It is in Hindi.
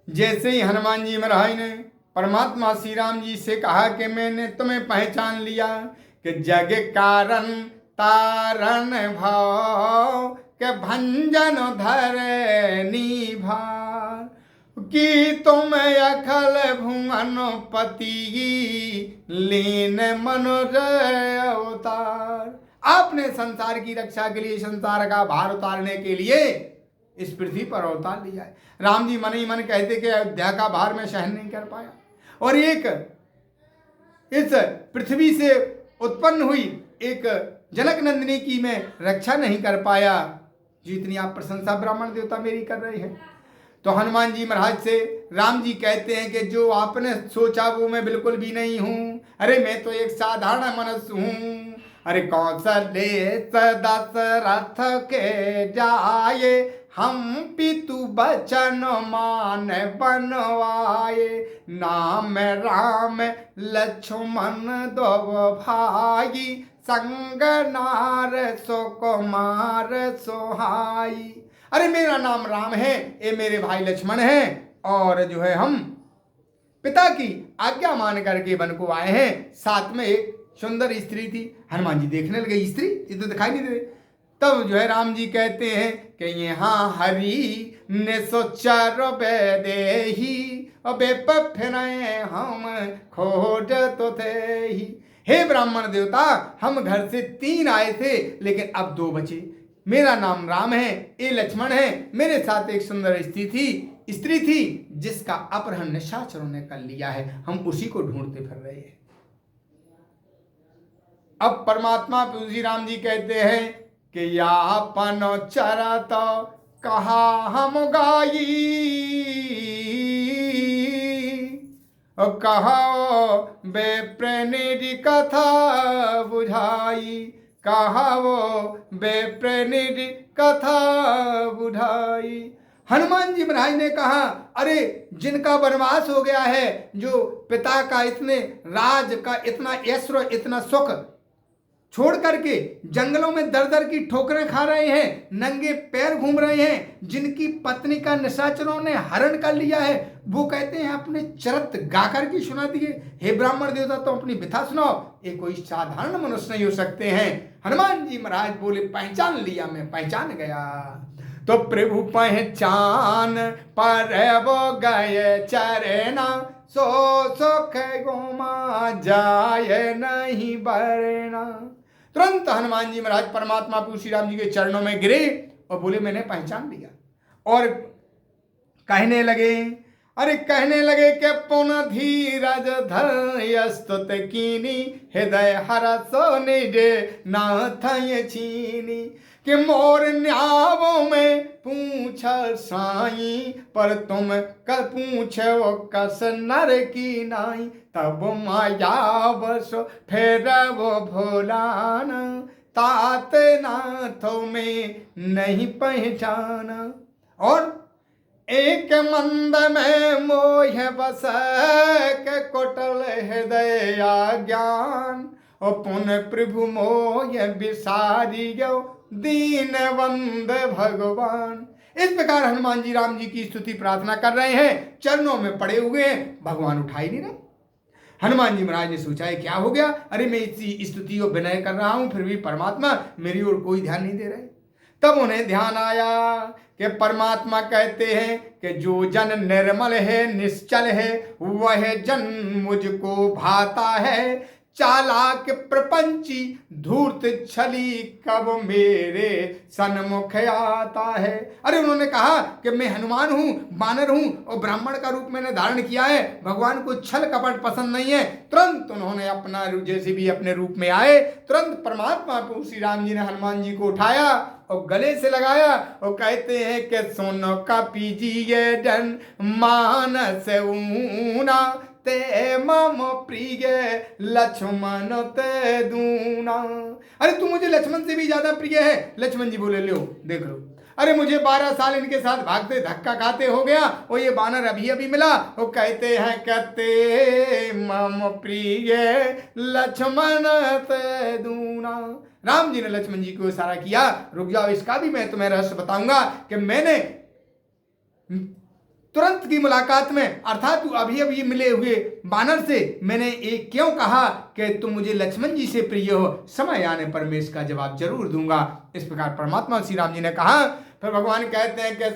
जैसे ही हनुमान जी महाराज ने परमात्मा श्री राम जी से कहा कि मैंने तुम्हें पहचान लिया कि जग कारण तारण भाव के भंजन धरनी भार कि तुम अखल भुवन पति लीन मनुज अवतार। आपने संसार की रक्षा के लिए, संसार का भार उतारने के लिए इस पृथ्वी पर अवतार लिया है। राम जी मन ही मन कहते कि अयोध्या का भार मैं सहन नहीं कर पाया और एक इस पृथ्वी से उत्पन्न हुई एक जनक नंदिनी की मैं रक्षा नहीं कर पाया, जितनी आप प्रशंसा ब्राह्मण देवता मेरी कर रहे हैं। तो हनुमान जी महाराज से राम जी कहते हैं कि जो आपने सोचा वो मैं बिल्कुल भी नहीं हूं। अरे मैं तो एक साधारण मनुष्य हूं। अरे कौशल्य दशरथ के जाए हम पितु बचन मान बनवाए। नाम राम लक्ष्मण दो भाई संग नार सो कुमार सोहाई। अरे मेरा नाम राम है, ये मेरे भाई लक्ष्मण हैं और जो है हम पिता की आज्ञा मान करके वन को आए हैं। साथ में एक सुंदर स्त्री थी। हनुमान जी देखने लगे, स्त्री ये तो दिखाई नहीं दे रही। तब जो है राम जी कहते हैं कि यहाँ हरि ने सोचा दे ही हम खोज तो थे ही। हे ब्राह्मण देवता, हम घर से 3 आए थे लेकिन अब 2 बचे। मेरा नाम राम है, ये लक्ष्मण है। मेरे साथ एक सुंदर स्त्री थी जिसका अपहरण निशाचरों ने कर लिया है। हम उसी को ढूंढते फिर रहे हैं। अब परमात्मा श्री राम जी कहते हैं कि यापन चरत कहा हम गाई कहो बेप्रेनिधि कथा बुझाई। कहावो बेप्रेनिधि कथा बुझाई। हनुमान जी महाराज ने कहा अरे जिनका वनवास हो गया है, जो पिता का इतने राज का इतना ऐश्वर्य इतना सुख छोड़ करके जंगलों में दर दर की ठोकरें खा रहे हैं, नंगे पैर घूम रहे हैं, जिनकी पत्नी का निशाचरों ने हरण कर लिया है, वो कहते हैं अपने चरित्र गा करके सुना दिए। हे ब्राह्मण देवता, तो अपनी व्यथा सुनाओ। ये कोई साधारण मनुष्य नहीं हो सकते हैं। हनुमान जी महाराज बोले पहचान लिया, मैं पहचान गया। तो प्रभु पहचान पर वो गए चरना सो सुख गोमा जाए नहीं बरना। तुरंत हनुमान जी महाराज परमात्मा श्री राम जी के चरणों में गिरे और बोले मैंने पहचान लिया। और कहने लगे कि पुनः धीरज धर स्तुत कीनी हृदय हरसो निज नाथ छीनी। कि मोर न्यावों में पूछ साई पर तुम कर पूछो कस नर की नाई। तब माया बसो फिर वो भोलान तात नाथों में नहीं पहचाना। और एक मंद में मोह बस के कोटल हृदय ज्ञान और पुन प्रभु मोह विसारी गो दीन वंद भगवान। इस प्रकार हनुमान जी राम जी की स्तुति प्रार्थना कर रहे हैं, चरणों में पड़े हुए हैं, भगवान उठा ही नहीं रहे। हनुमान जी महाराज ने सोचा है क्या हो गया। अरे मैं इसी स्तुति को विनय कर रहा हूं, फिर भी परमात्मा मेरी ओर कोई ध्यान नहीं दे रहे। तब उन्हें ध्यान आया कि परमात्मा कहते हैं कि जो जन निर्मल है निश्चल है वह जन मुझको भाता है। चालाक प्रपंची धूर्त छली कब मेरे सन्मुख आता है। अरे उन्होंने कहा कि मैं हनुमान हूं, बानर हूं और ब्राह्मण का रूप मैंने धारण किया है, भगवान को छल कपट पसंद नहीं है। तुरंत उन्होंने अपना जैसे भी अपने रूप में आए, तुरंत परमात्मा श्री राम जी ने हनुमान जी को उठाया और गले से लगाया और कहते हैं कि सोनो का पीजिए जन मानस ऊना ते मम प्रिय लक्ष्मण ते दूना। अरे तू मुझे लक्ष्मण से भी ज्यादा प्रिय है। लक्ष्मण जी बोले लो देख लो, अरे मुझे 12 साल इनके साथ भागते धक्का खाते हो गया और ये बानर अभी अभी मिला। वो कहते हैं कहते मम प्रिय लक्ष्मण ते दूना। राम जी ने लक्ष्मण जी को इशारा किया रुक जाओ, इसका भी मैं तुम्हें रहस्य बताऊंगा कि मैंने तुरंत की मुलाकात में अर्थात अभी अभी मिले हुए वानर से मैंने एक क्यों कहा कि तुम मुझे लक्ष्मण जी से प्रिय हो, समय आने पर मैं इसका जवाब जरूर दूंगा। इस प्रकार परमात्मा श्री राम जी ने कहा। फिर भगवान कहते हैं कि